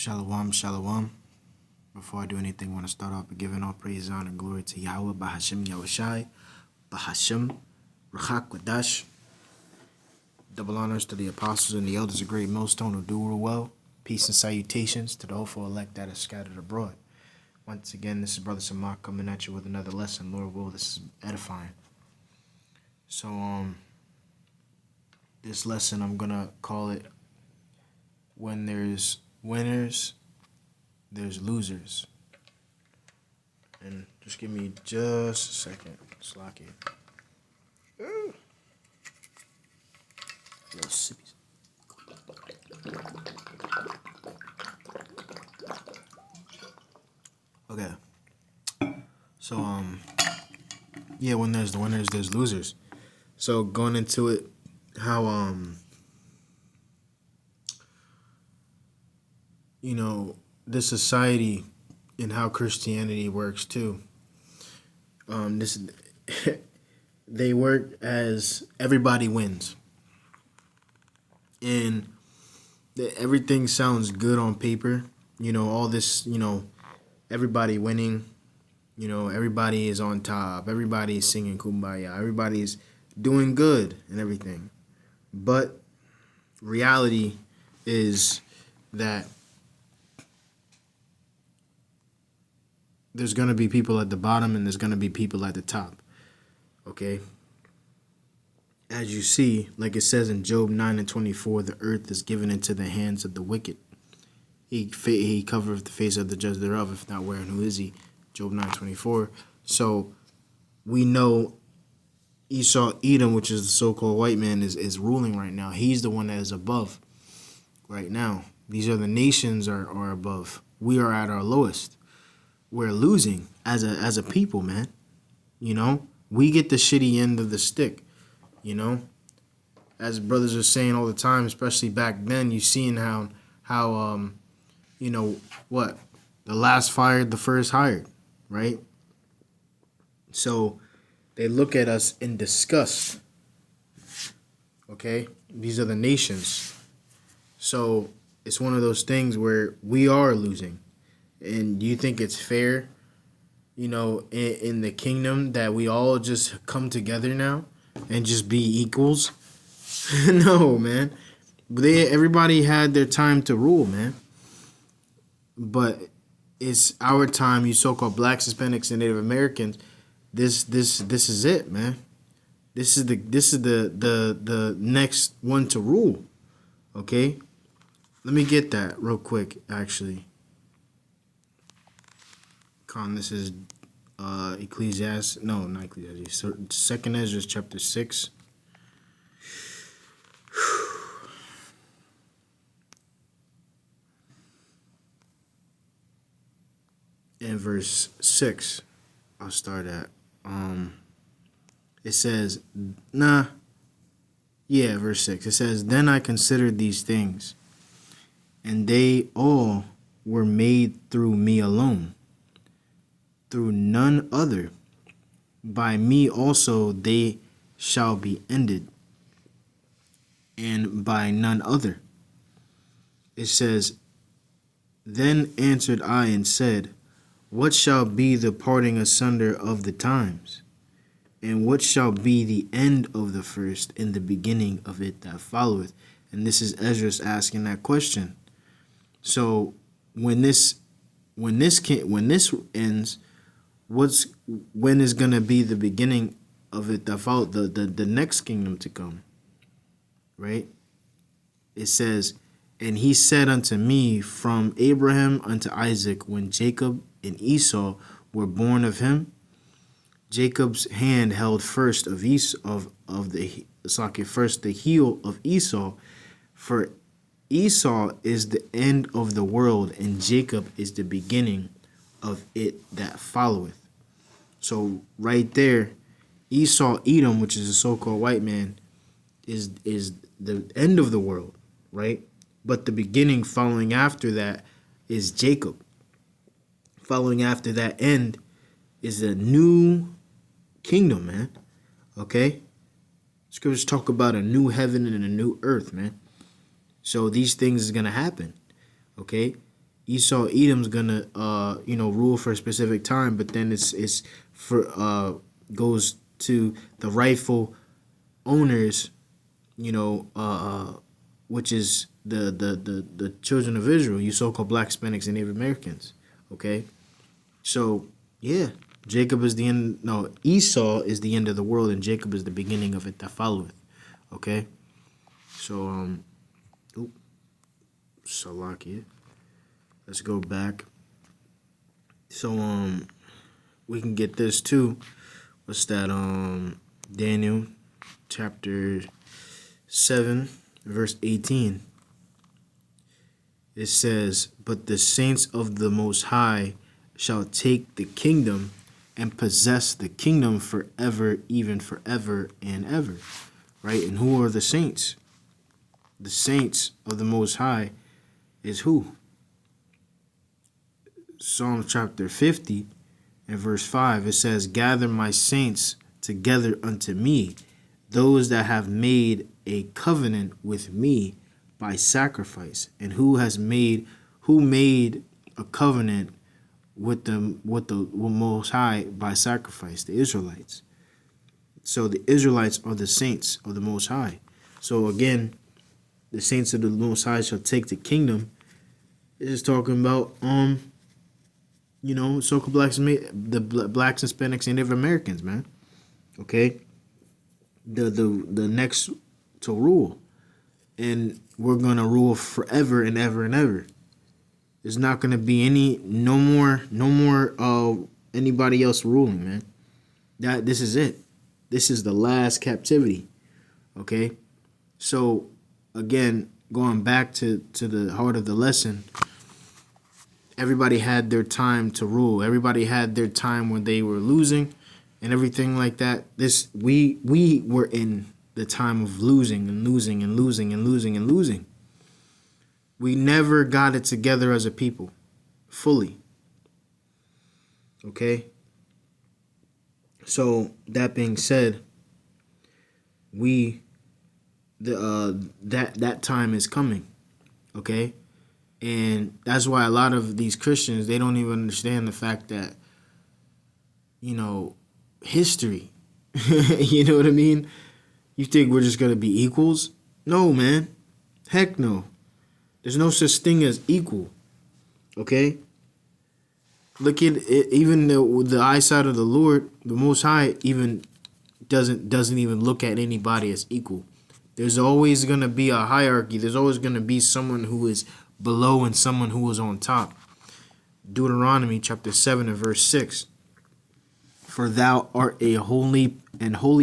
Shalom, shalom. Before I do anything, I want to start off by giving all praise, honor, and glory to Yahweh, Bahashim Yahushai, Bahashim, Rachak Wadash. Double honors to the apostles and the elders of Great Millstone who do rule well. Peace and salutations to the hopeful elect that is scattered abroad. Once again, this is Brother Samak coming at you with another lesson. Lord will, this is edifying. So, this lesson I'm gonna call it When There's Winners, There's Losers. And just give me just a second. Slocky. Little sippies. Okay. So, yeah, when there's the winners, there's losers. So going into it, how, this society and how Christianity works too. They work as everybody wins. And everything sounds good on paper. All this, everybody winning. Everybody is on top. Everybody is singing Kumbaya. Everybody's doing good and everything. But reality is that there's going to be people at the bottom and there's going to be people at the top. Okay? As you see, like it says in Job 9:24, the earth is given into the hands of the wicked. He covereth the face of the judge thereof, if not wherein who is he? Job 9:24. So we know Esau, Edom, which is the so-called white man, is ruling right now. He's the one that is above right now. These are the nations are above. We are at our lowest. We're losing as a people, man. We get the shitty end of the stick. As brothers are saying all the time, especially back then, you seen how what? The last fired, the first hired, right? So they look at us in disgust. Okay? These are the nations. So it's one of those things where we are losing. And do you think it's fair, in the kingdom that we all just come together now and just be equals? No, man. Everybody had their time to rule, man. But it's our time, you so-called blacks, Hispanics, and Native Americans. This is it, man. This is the next one to rule. Okay? Let me get that real quick, actually. This is Ecclesiastes. No, not Ecclesiastes. Second Ezra chapter 6. In verse 6, I'll start at. It says, verse 6. It says, Then I considered these things, and they all were made through me alone, through none other. By me also they shall be ended, and by none other. It says, Then answered I and said, What shall be the parting asunder of the times? And what shall be the end of the first and the beginning of it that followeth? And this is Ezra asking that question. So when this ends, when is gonna be the beginning of it that follow the next kingdom to come? Right? It says, And he said unto me, From Abraham unto Isaac, when Jacob and Esau were born of him, Jacob's hand held first of first the heel of Esau, for Esau is the end of the world, and Jacob is the beginning of it that followeth. So right there, Esau, Edom, which is a so-called white man, is the end of the world, right? But the beginning following after that is Jacob. Following after that end is a new kingdom, man. Okay? Scriptures talk about a new heaven and a new earth, man. So these things is going to happen. Okay? Esau Edom's gonna rule for a specific time, but then it's for goes to the rightful owners, which is the children of Israel, you so-called black Hispanics and Native Americans. Okay, so yeah, Jacob is the end. No, Esau is the end of the world, and Jacob is the beginning of it that followeth. Okay, so Salakia. Let's go back. So we can get this too. What's that? Daniel chapter 7, verse 18. It says, "But the saints of the Most High shall take the kingdom and possess the kingdom forever, even forever and ever." Right? And who are the saints? The saints of the Most High is who? Psalm chapter 50 and verse 5, it says, "Gather my saints together unto me, those that have made a covenant with me by sacrifice." And who made a covenant with the Most High by sacrifice? The Israelites. So the Israelites are the saints of the Most High. So again, the saints of the Most High shall take the kingdom. It is talking about so-called blacks, the blacks, Hispanics, and Native Americans, man. Okay, the next to rule, and we're gonna rule forever and ever and ever. There's not gonna be no more anybody else ruling, man. This is it. This is the last captivity. Okay, so again, going back to the heart of the lesson. Everybody had their time to rule. Everybody had their time when they were losing and everything like that. We were in the time of losing and losing and losing and losing and losing. We never got it together as a people fully. Okay? So that being said, that time is coming. Okay? And that's why a lot of these Christians, they don't even understand the fact that, history, you know what I mean? You think we're just going to be equals? No, man. Heck no. There's no such thing as equal. Okay? Look at it, even the eyesight of the Lord, the Most High, even doesn't even look at anybody as equal. There's always going to be a hierarchy. There's always going to be someone who is below and someone who was on top. Deuteronomy chapter 7 and verse 6. "For thou art a holy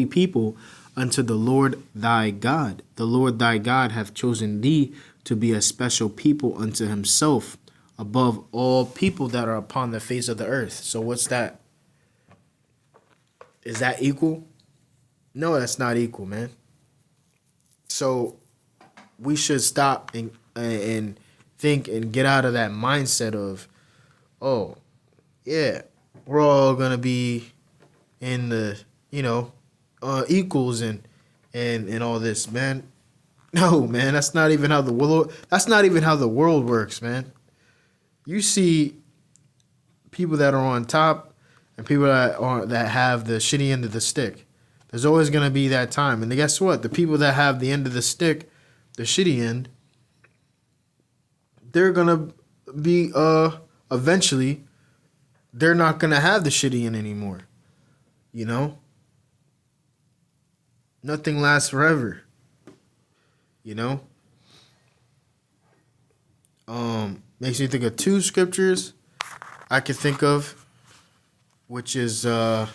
people unto the Lord thy God. The Lord thy God hath chosen thee to be a special people unto himself above all people that are upon the face of the earth." So what's that? Is that equal? No, that's not equal, man. So we should stop and think and get out of that mindset of, oh, yeah, we're all gonna be in the equals and all this, man. No, man, that's not even how the world works, man. You see people that are on top and people that have the shitty end of the stick. There's always gonna be that time, and guess what? The people that have the end of the stick, the shitty end, they're gonna be eventually they're not gonna have the shitty end anymore. Nothing lasts forever. Makes me think of two scriptures I could think of, which is let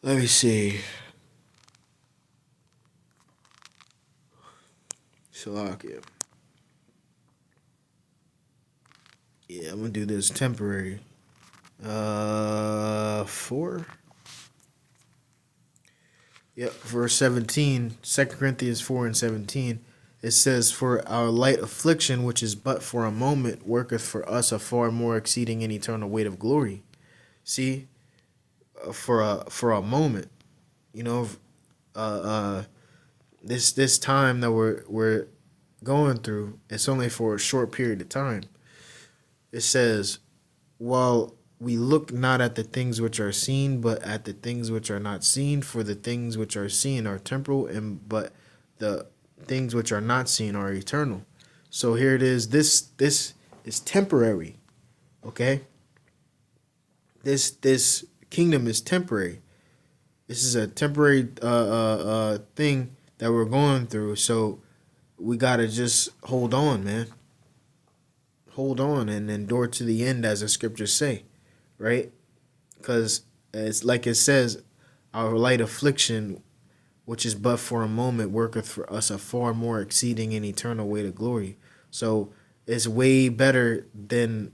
me see. Salakia. Yeah, I'm gonna do this temporary. 4. Yep, verse 17, 2 Corinthians 4 and 17. It says, "For our light affliction, which is but for a moment, worketh for us a far more exceeding and eternal weight of glory." See, for a moment, this time that we're going through, it's only for a short period of time. It says, while we look not at the things which are seen, but at the things which are not seen, for the things which are seen are temporal, and but the things which are not seen are eternal. So here it is. This is temporary. Okay. This kingdom is temporary. This is a temporary thing that we're going through. So we gotta just hold on, man. Hold on and endure to the end, as the scriptures say, right? Because it's like it says, our light affliction, which is but for a moment, worketh for us a far more exceeding and eternal weight of glory. So it's way better than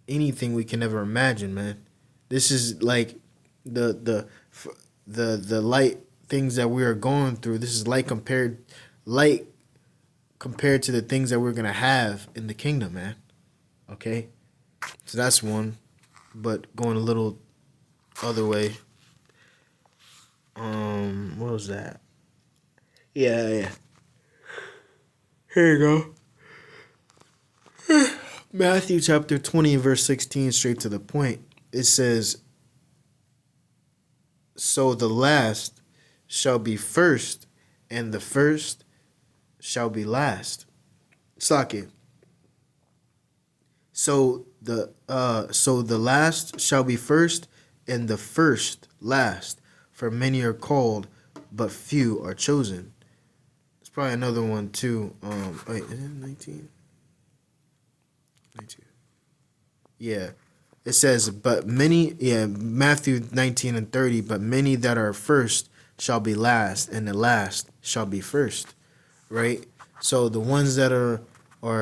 anything we can ever imagine, man. This is like the light things that we are going through. This is light compared to the things that we're gonna have in the kingdom, man. Okay, so that's one. But going a little other way. What was that? Yeah. Here you go. Matthew chapter 20 verse 16, straight to the point. It says, so the last shall be first, and the first shall be last. Socket. So the last shall be first, and the first last. For many are called, but few are chosen. There's probably another one too. Wait, is it 19? 19. Yeah. It says, but many, Matthew 19 and 30, but many that are first shall be last, and the last shall be first. Right? So the ones that are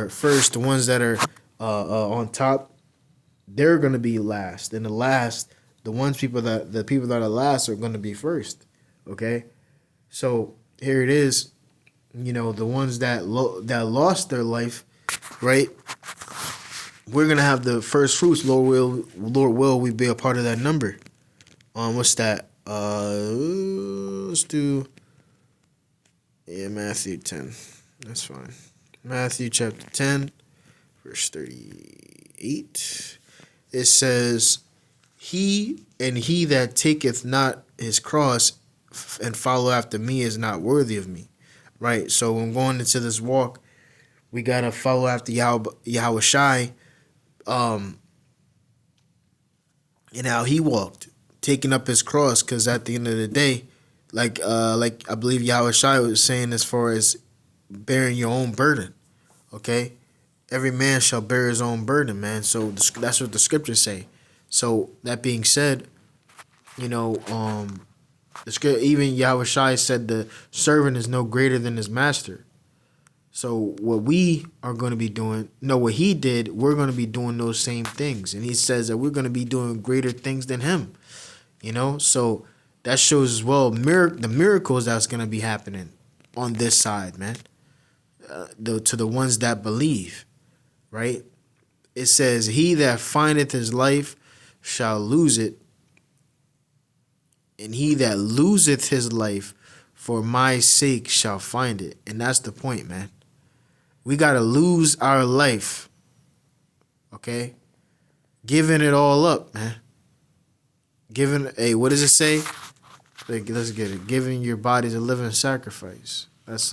first, the ones that are on top, they're gonna be last, and the last, the people that are last are gonna be first. Okay, so here it is. You know, the ones that lost their life, right? We're gonna have the first fruits. Lord will we be a part of that number? What's that? Let's do Matthew 10. That's fine. Matthew chapter 10, verse 38. It says, he that taketh not his cross and follow after me is not worthy of me. Right? So when going into this walk, we gotta follow after Yahweh Shai, and how he walked, taking up his cross, because at the end of the day, like I believe Yahweh Shai was saying, as far as bearing your own burden, okay? Every man shall bear his own burden, man. So that's what the scriptures say. So that being said, you know, even Yahweh Shai said the servant is no greater than his master. So what we are going to be doing, no, what he did, we're going to be doing those same things. And he says that we're going to be doing greater things than him, you know? So that shows as well the miracles that's going to be happening on this side, man, to the ones that believe, right? It says, he that findeth his life shall lose it, and he that loseth his life for my sake shall find it. And that's the point, man. We got to lose our life, okay? Giving it all up, man. What does it say? Let's get it. Giving your bodies a living sacrifice. That's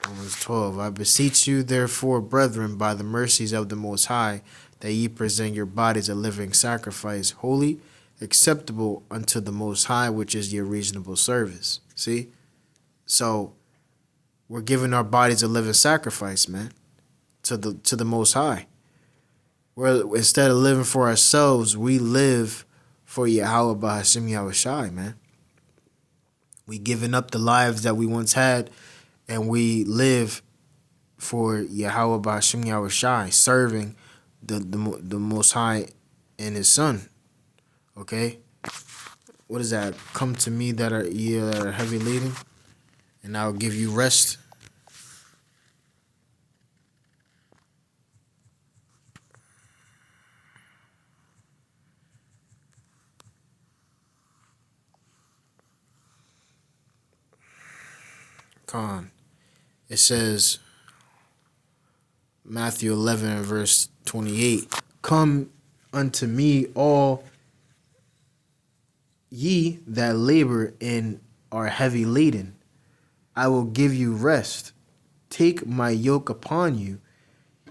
Romans 12. I beseech you, therefore, brethren, by the mercies of the Most High, that ye present your bodies a living sacrifice, holy, acceptable unto the Most High, which is your reasonable service. See? So we're giving our bodies a living sacrifice, man, to the Most High. Instead of living for ourselves, we live for Yahweh Bahashim Yahweh Shai, man. We giving up the lives that we once had, and we live for Yahweh Bahashim Yahweh Shai, serving the Most High and His Son. Okay? What is that? Come to me that are heavy laden, and I'll give you rest. Con. It says, Matthew 11, verse 28, come unto me all ye that labor and are heavy laden, I will give you rest. Take my yoke upon you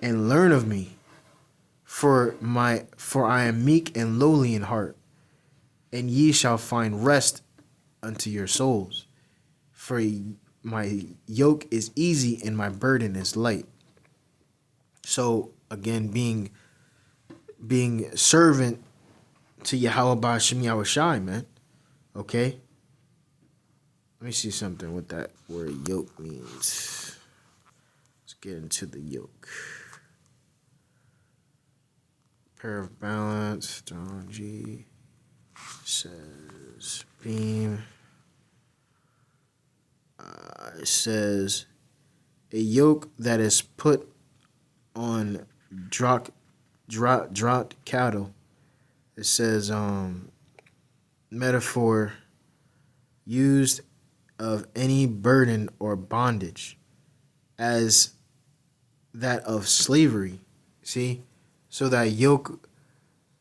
and learn of me, for I am meek and lowly in heart, and ye shall find rest unto your souls. For my yoke is easy and my burden is light. So again, being servant to Yahweh Ba'ashem Yahushai, man. Okay? Let me see something what that word yoke means. Let's get into the yoke. Pair of balance, John G. Says beam. It says a yoke that is put on draught cattle. It says metaphor used of any burden or bondage as that of slavery. See, so that yoke,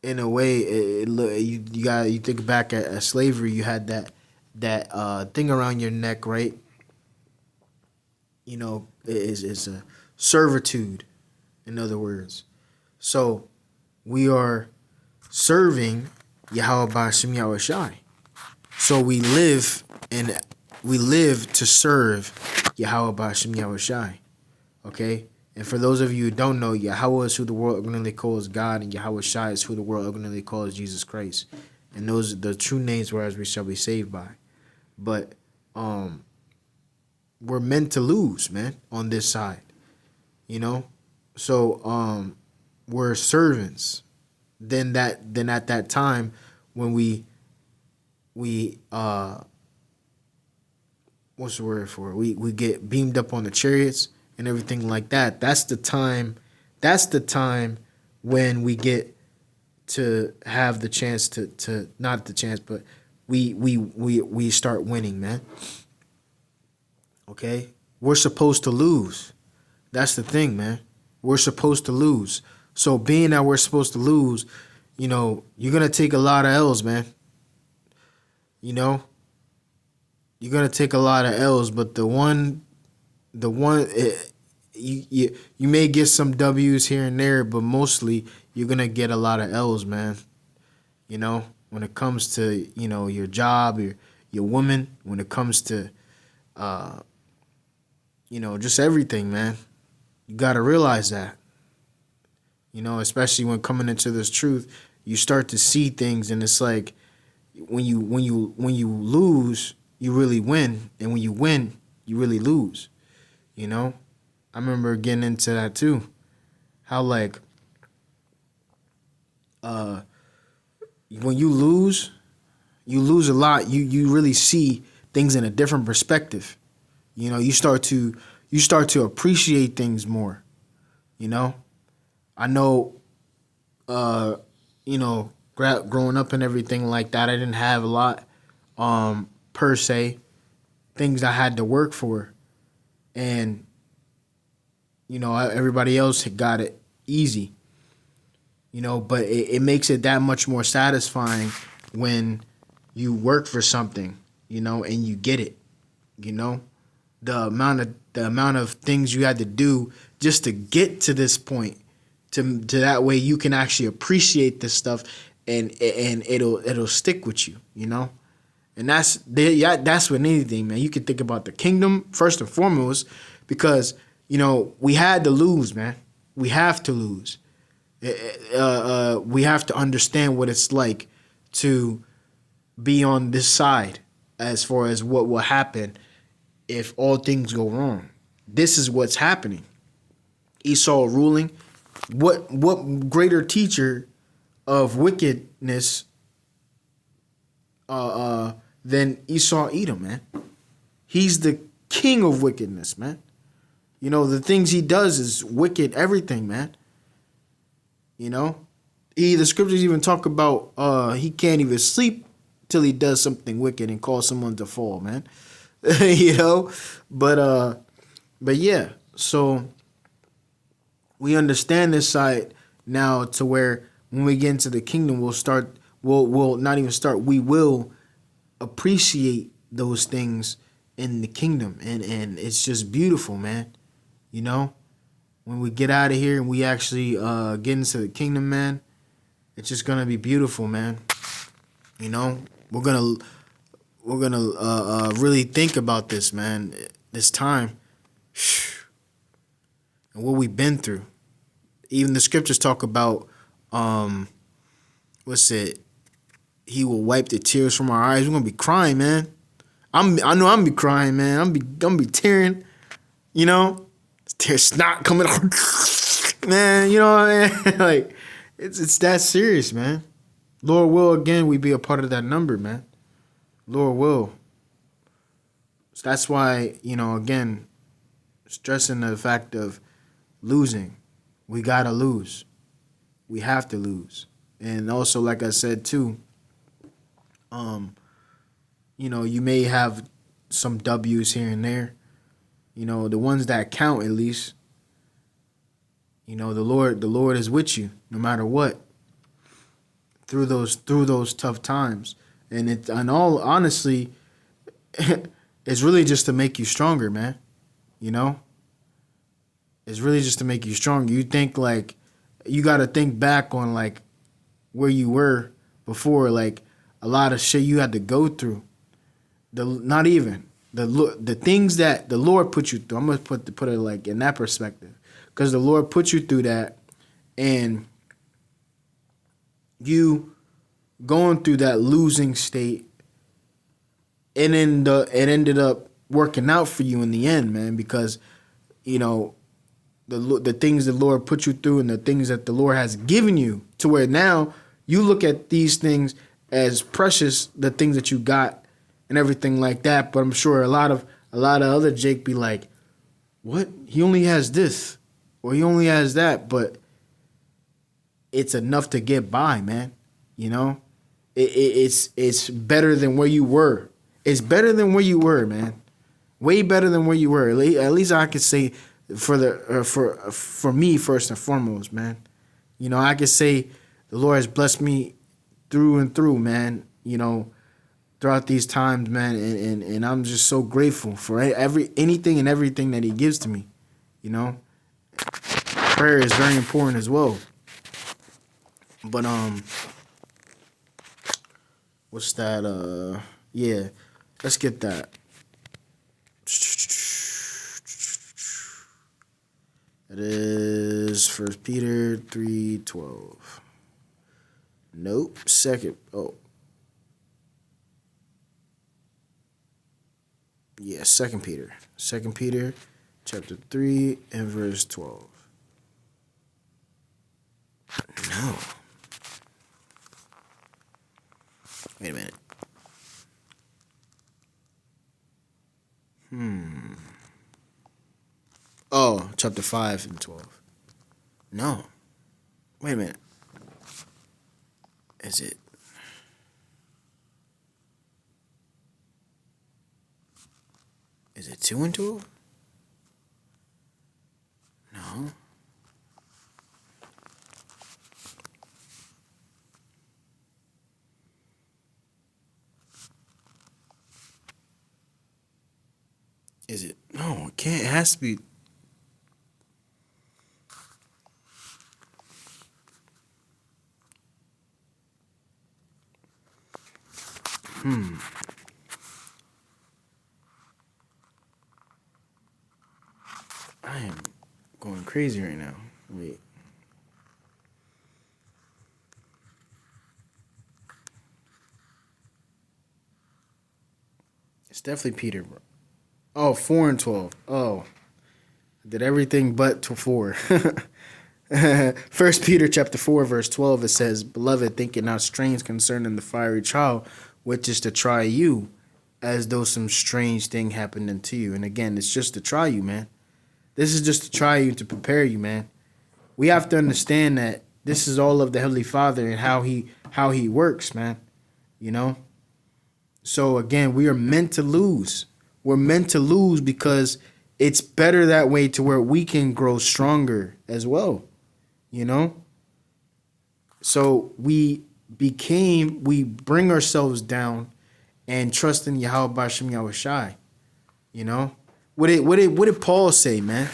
in a way, you think back at slavery. You had that thing around your neck, right? You know, it's a servitude, in other words. So we are serving Yahweh Ba'ashem Yahushai. So we live to serve Yahweh Ba'ashem Yahushai. Okay? And for those of you who don't know, Yahweh is who the world ignorantly calls God, and Yahweh Shai is who the world ignorantly calls Jesus Christ. And those are the true names whereas we shall be saved by. But we're meant to lose, man, on this side. You know? So we're servants. Then at that time when we what's the word for it? We get beamed up on the chariots and everything like that. That's the time when we get to have the chance to not the chance, but we start winning, man. Okay? We're supposed to lose. That's the thing, man. We're supposed to lose. So being that we're supposed to lose, you know, you're going to take a lot of L's, man. You know? You're going to take a lot of L's, but you may get some W's here and there, but mostly you're going to get a lot of L's, man. You know, when it comes to, you know, your job, your woman, when it comes to, you know, just everything, man. You got to realize that. You know, especially when coming into this truth, you start to see things, and it's like when you lose, you really win, and when you win, you really lose. You know, I remember getting into that too. How like when you lose a lot. You really see things in a different perspective. You know, you start to appreciate things more. You know, I know, you know, growing up and everything like that, I didn't have a lot, per se, things I had to work for. And, you know, everybody else had got it easy, you know, but it makes it that much more satisfying when you work for something, you know, and you get it, you know, the amount of things you had to do just to get to this point, to that way you can actually appreciate this stuff, and it'll stick with you, you know. And that's with anything, man. You can think about the kingdom first and foremost, because, you know, we had to lose, man. We have to lose. We have to understand what it's like to be on this side as far as what will happen if all things go wrong. This is what's happening. Esau ruling. What greater teacher of wickedness than Esau Edom, man? He's the king of wickedness, man. You know, the things he does is wicked, everything, man. You know, the scriptures even talk about he can't even sleep till he does something wicked and cause someone to fall, man. you know. But yeah. So we understand this side now to where when we get into the kingdom, we'll start. We'll not even start. We will appreciate those things in the kingdom, and it's just beautiful, man. You know, when we get out of here and we actually get into the kingdom, man, it's just gonna be beautiful, man. You know, we're gonna really think about this, man. This time and what we've been through. Even the scriptures talk about what's it? He will wipe the tears from our eyes. We're gonna be crying, man. I know I'm gonna be crying, man. I'm gonna be tearing, you know, tear snot coming out, man. You know what I mean? Like it's that serious, man. Lord will again we be a part of that number, man. Lord will. So that's why, again, stressing the fact of losing. We gotta lose. We have to lose. And also, like I said too, you may have some W's here and there. The ones that count at least. The Lord is with you no matter what. Through those tough times. And all honestly, it's really just to make you stronger, man. It's really just to make you stronger. You think like you got to think back on like where you were before, like a lot of shit you had to go through. The things that the Lord put you through. I'm gonna put it like in that perspective, because the Lord put you through that, and you going through that losing state, and then it ended up working out for you in the end, man, because the things the Lord put you through and the things that the Lord has given you, to where now you look at these things as precious, the things that you got and everything like that. But I'm sure a lot of other Jake be like, what? He only has this or he only has that, but it's enough to get by, man. It's better than where you were. It's better than where you were, man. Way better than where you were. At least I could say for me first and foremost, man. I could say the Lord has blessed me through and through, man. Throughout these times, man, and I'm just so grateful for anything and everything that He gives to me. Prayer is very important as well. But what's that? Yeah, let's get that. It is 1 Peter 3:12. Nope. Second. Oh. Yeah, 2 Peter. 2 Peter chapter 3 and verse 12. No. Wait a minute. Oh, chapter 5 and 12. No. Wait a minute. Is it? Is it 2 and 12? No. Is it? No, it can't. It has to be. I am going crazy right now. Wait. It's definitely Peter, bro. Oh, 4 and 12. Oh. I did everything but to 4. 1 Peter chapter 4, verse 12, it says, Beloved, think it not strange concerning the fiery trial, which is to try you, as though some strange thing happened unto you. And again, it's just to try you, man. This is just to try you, to prepare you, man. We have to understand that this is all of the Heavenly Father and how he works, man. So again, we are meant to lose. We're meant to lose because it's better that way to where we can grow stronger as well, you know? So we bring ourselves down and trust in Yahweh Bashim Yahushai, you know? What did Paul say, man?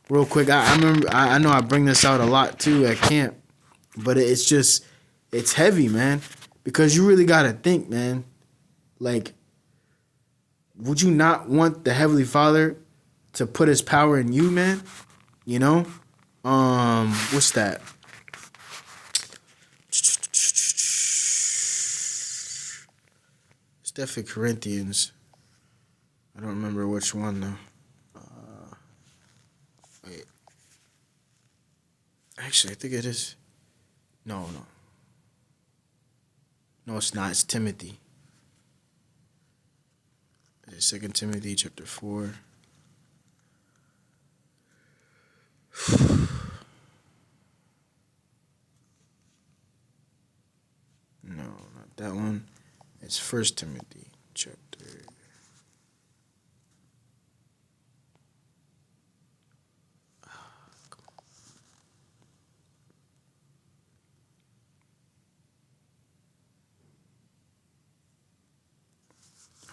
Real quick, I remember, I know I bring this out a lot too at camp, but it's heavy, man, because you really got to think, man, like, would you not want the Heavenly Father to put his power in you, man? You know? What's that? It's definitely Corinthians. I don't remember which one, though. Wait. Actually, I think it is. No. No, it's not. It's Timothy. It's 2 Timothy chapter 4. No, not that one. It's 1 Timothy chapter.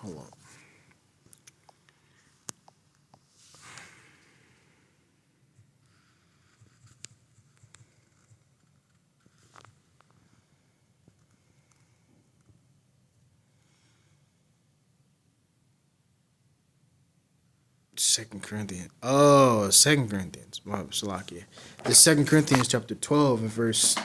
Hold on. Second Corinthians. Oh, 2 Corinthians. Wow, Salakia. It's 2 Corinthians chapter 12 and verse.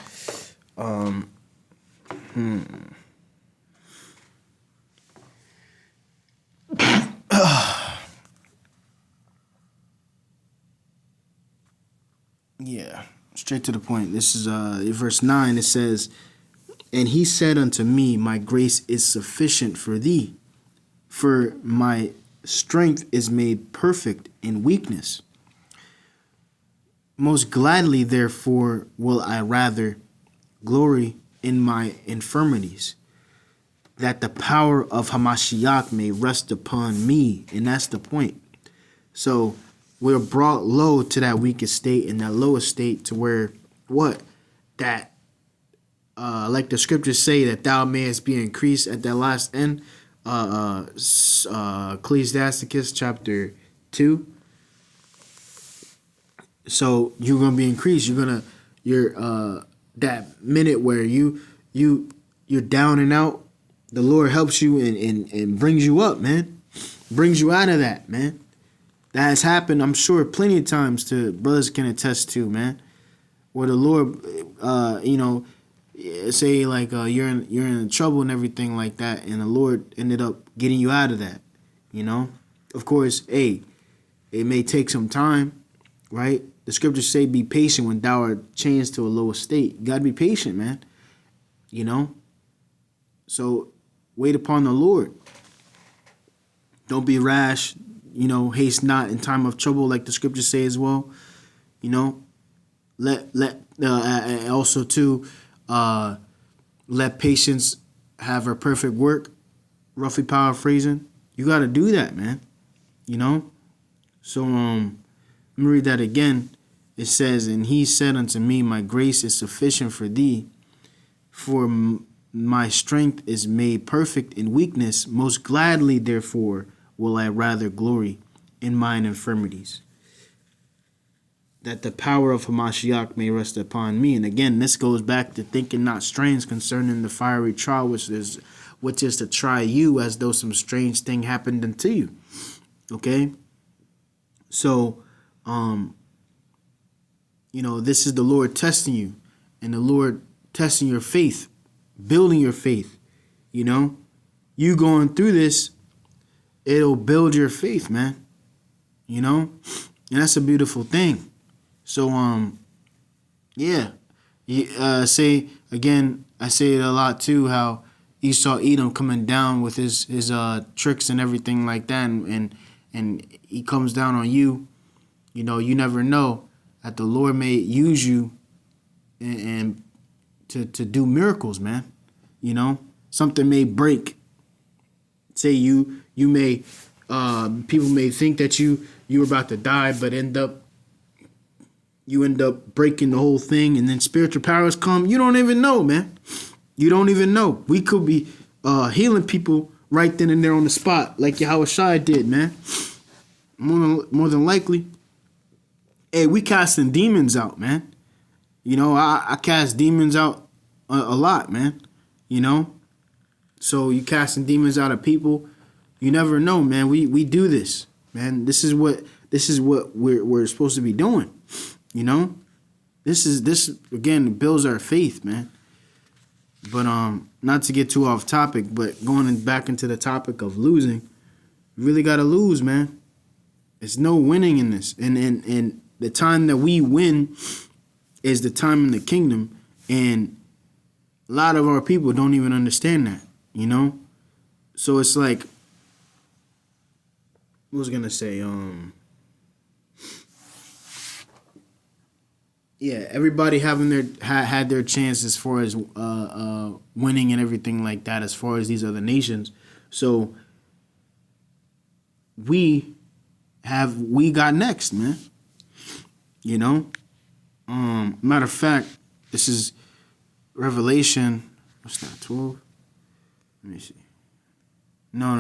Yeah, straight to the point. This is verse 9. It says, "And he said unto me, My grace is sufficient for thee, for my strength is made perfect in weakness. Most gladly, therefore, will I rather glory in my infirmities, that the power of Hamashiach may rest upon me." And that's the point. So we're brought low to that weakest state, and that lowest state to where what? That like the scriptures say, that thou mayest be increased at that last end. Ecclesiasticus chapter 2. So you're gonna be increased. You're that minute where you're down and out, the Lord helps you and brings you up, man. Brings you out of that, man. That has happened, I'm sure, plenty of times. To brothers can attest to, man. Where the Lord, say like you're in trouble and everything like that, and the Lord ended up getting you out of that. You know, of course, it may take some time, right? The scriptures say, "Be patient when thou art changed to a lower state." You gotta be patient, man. You know, so wait upon the Lord. Don't be rash. You know, haste not in time of trouble, like the scriptures say as well. You know, also too, let patience have her perfect work. Roughly paraphrasing, you got to do that, man. You know, so let me read that again. It says, "And he said unto me, My grace is sufficient for thee, for my strength is made perfect in weakness. Most gladly, therefore, will I rather glory in mine infirmities, that the power of Hamashiach may rest upon me." And again, this goes back to thinking not strange concerning the fiery trial, which is to try you as though some strange thing happened unto you. Okay? So, this is the Lord testing you, and the Lord testing your faith, building your faith. You know, you going through this, it'll build your faith, man. You know, and that's a beautiful thing. So, say again, I say it a lot too, how Esau Edom coming down with his tricks and everything like that, and he comes down on you. You know, you never know that the Lord may use you and to do miracles, man. You know, something may break. Say you may People may think that you were about to die, but you end up breaking the whole thing, and then spiritual powers come. You don't even know, man. You don't even know. We could be healing people right then and there on the spot, like Yahweh Shai did, man. More than likely. Hey, we casting demons out, man. You know, I cast demons out a lot, man. You know, so you casting demons out of people. You never know, man. We do this, man. This is what we're supposed to be doing. You know, this again builds our faith, man. But not to get too off topic, but back into the topic of losing, you really gotta lose, man. There's no winning in this, and the time that we win is the time in the kingdom, and a lot of our people don't even understand that, you know. So it's like, what was I gonna say? Yeah, everybody having had their chance as far as winning and everything like that, as far as these other nations. So we got next, man. You know? Matter of fact, this is Revelation, what's that, 12? Let me see. No.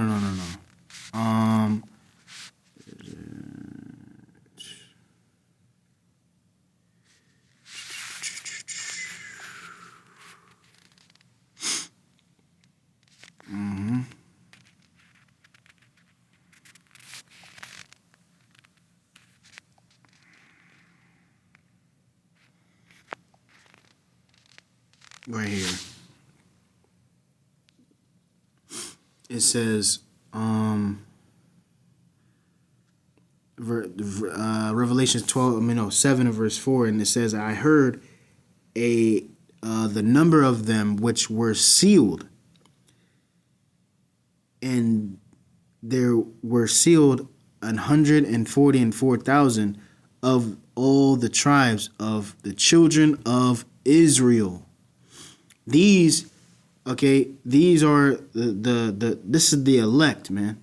Right here. It says, Revelation 7 and verse 4, and it says, I heard the number of them which were sealed, and there were sealed 144,000 of all the tribes of the children of Israel. These are this is the elect, man.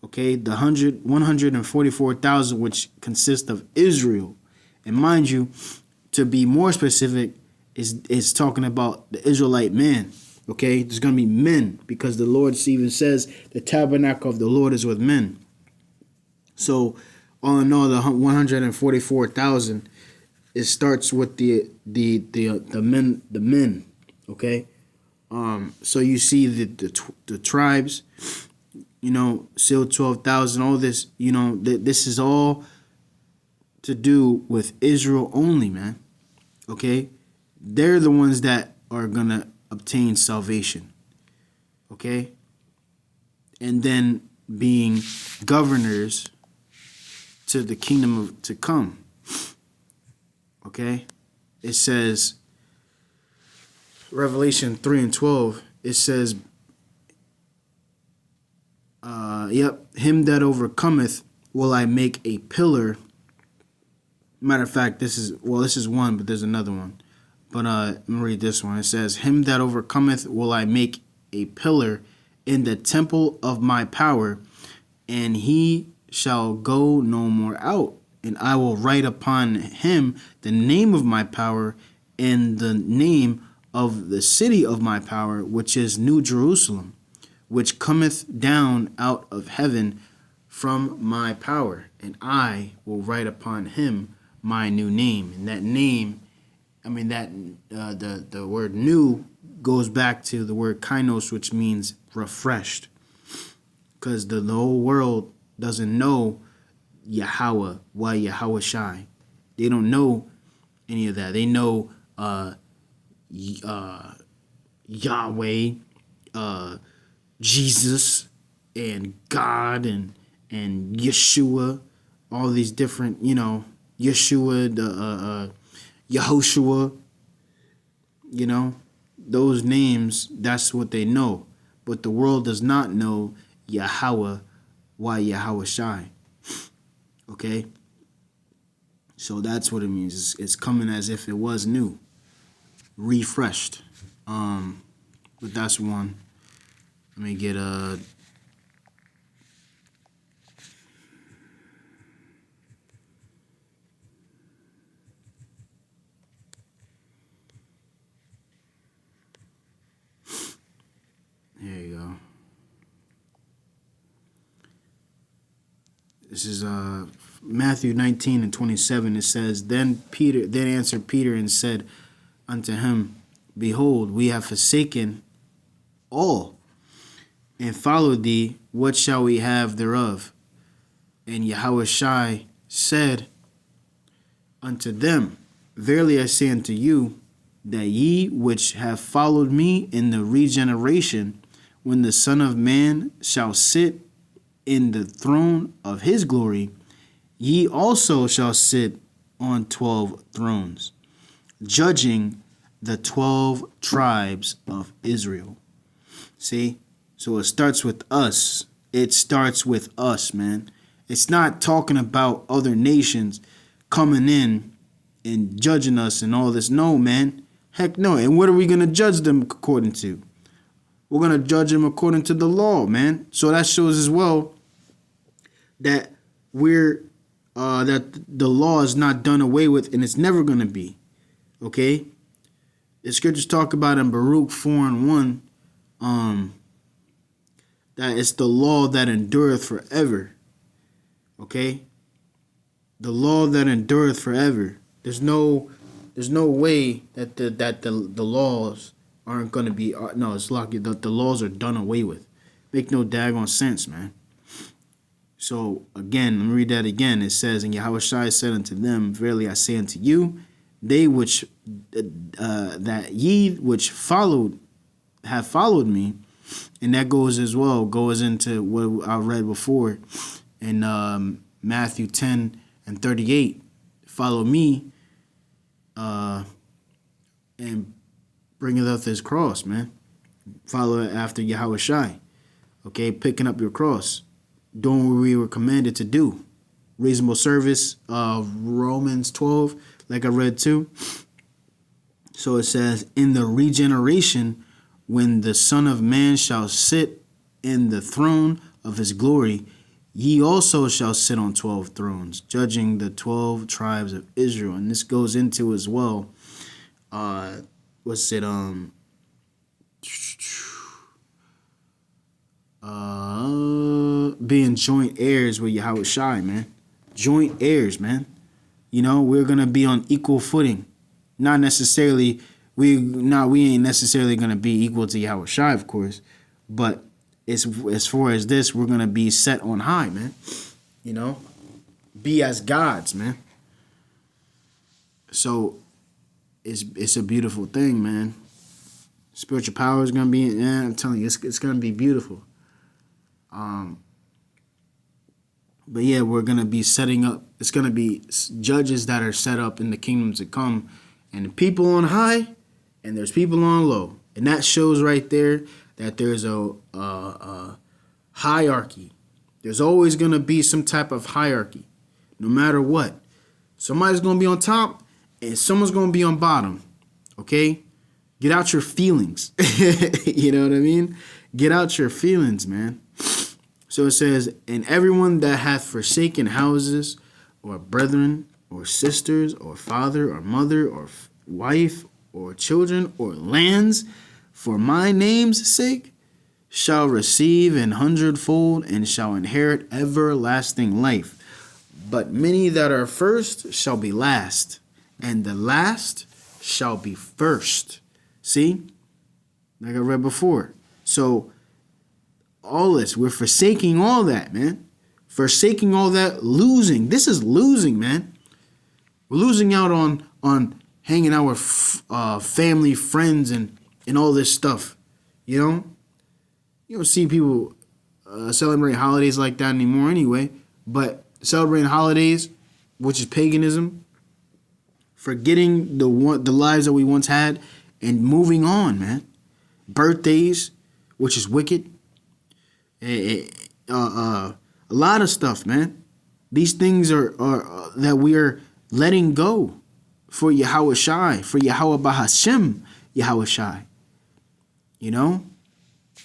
Okay, the 144,000 which consist of Israel. And mind you, to be more specific, is talking about the Israelite man. Okay, there's going to be men, because the Lord even says the tabernacle of the Lord is with men. So all in all, the 144,000, it starts with the men. Okay, so you see the tribes, you know, sealed 12,000. All this, you know, this is all to do with Israel only, man. Okay, they're the ones that are gonna obtain salvation. Okay, and then being governors to the kingdom to come. Okay, it says, Revelation 3 and 12, it says, him that overcometh will I make a pillar. Matter of fact, this is one, but there's another one. But let me read this one. It says, him that overcometh will I make a pillar in the temple of my power, and he shall go no more out. And I will write upon him the name of my power and the name of the city of my power, which is New Jerusalem, which cometh down out of heaven from my power. And I will write upon him my new name. And that name, the word new goes back to the word kainos, which means refreshed. Because the whole world doesn't know Yahweh, why Yahweh Shai. They don't know any of that. They know Yahweh, Jesus, and God, and Yeshua, all these different, you know, Yeshua, Yehoshua, you know, those names, that's what they know. But the world does not know Yahweh, why Yahweh Shai. Okay? So that's what it means. It's coming as if it was new, refreshed. But that's one. Let me get This is Matthew 19:27. It says, Then answered Peter and said unto him, Behold, we have forsaken all and followed thee. What shall we have thereof? And Yahushua said unto them, Verily I say unto you, that ye which have followed me in the regeneration, when the Son of Man shall sit in the throne of his glory, ye also shall sit on 12 thrones, judging the 12 tribes of Israel. See? So it starts with us. It starts with us, man. It's not talking about other nations coming in and judging us and all this. No, man. Heck no. And what are we going to judge them according to? We're going to judge them according to the law, man. So that shows as well that that the law is not done away with, and it's never going to be. Okay? The scriptures talk about in Baruch 4:1, that it's the law that endureth forever. Okay? The law that endureth forever. There's no way that the laws aren't going to be. No, it's like the laws are done away with. Make no daggone sense, man. So again, let me read that again. It says, And Yahushua said unto them, Verily I say unto you, they which that ye which have followed me. And that goes into what I read before in Matthew 10:38. Follow me, and bringeth up his cross, man. Follow it after Yahushua. Okay, picking up your cross, doing what we were commanded to do. Reasonable service of Romans 12, like I read too. So it says, in the regeneration, when the Son of Man shall sit in the throne of his glory, ye also shall sit on 12 thrones, judging the 12 tribes of Israel. And this goes into as well, being joint heirs with Yahushua, man. Joint heirs, man. You know, we're going to be on equal footing. Not necessarily, we ain't necessarily going to be equal to Yahushua, of course. But as far as this, we're going to be set on high, man. You know, be as gods, man. So it's a beautiful thing, man. Spiritual power is going to be, I'm telling you, it's going to be beautiful. But yeah, we're going to be setting up, it's going to be judges that are set up in the kingdom to come, and people on high, and there's people on low. And that shows right there that there's a hierarchy. There's always going to be some type of hierarchy, no matter what. Somebody's going to be on top, and someone's going to be on bottom, okay? Get out your feelings. You know what I mean? Get out your feelings, man. So it says, and everyone that hath forsaken houses, or brethren, or sisters, or father, or mother, or wife, or children, or lands, for my name's sake, shall receive 100-fold, and shall inherit everlasting life. But many that are first shall be last, and the last shall be first. See? Like I read before. So, all this, we're forsaking all that, man. Forsaking all that, losing. This is losing, man. We're losing out on hanging out with family, friends, and all this stuff. You know? You don't see people celebrate holidays like that anymore anyway. But celebrating holidays, which is paganism, forgetting the lives that we once had, and moving on, man. Birthdays, which is wicked. A lot of stuff, man. These things are that we are letting go for Yahushua, for Yahweh Bahashem Yahushua. You know?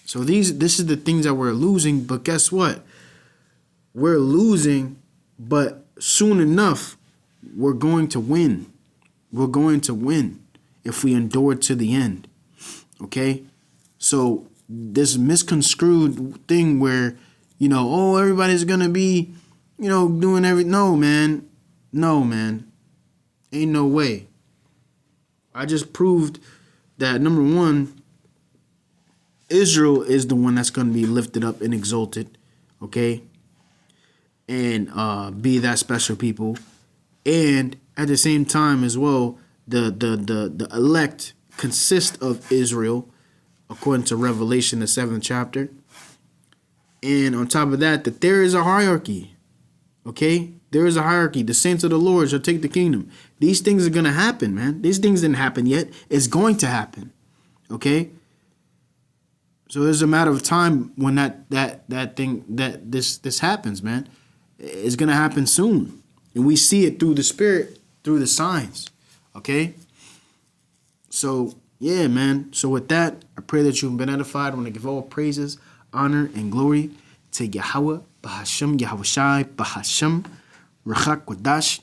So this is the things that we're losing, but guess what? We're losing, but soon enough, we're going to win. We're going to win if we endure to the end. Okay? So this misconstrued thing where, everybody's going to be doing no, man. No, man. Ain't no way. I just proved that, number one, Israel is the one that's going to be lifted up and exalted, okay? And be that special people. And at the same time as well, the elect consist of Israel, according to Revelation, the 7th chapter. And on top of that, that there is a hierarchy, okay? There is a hierarchy. The saints of the Lord shall take the kingdom. These things are going to happen, man. These things didn't happen yet. It's going to happen, okay? So there's a matter of time when this happens, man. It's going to happen soon. And we see it through the Spirit, through the signs, okay? So, yeah, man. So with that, I pray that you've been edified. I want to give all praises, honor, and glory to Yahweh, Bahashem, Yahushai, Bahashem, Rachak Wadash.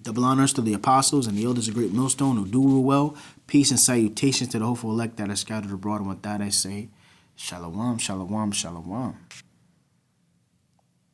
Double honors to the apostles and the elders of Great Millstone who do rule well. Peace and salutations to the hopeful elect that are scattered abroad. And with that I say, Shalom, Shalom, Shalom.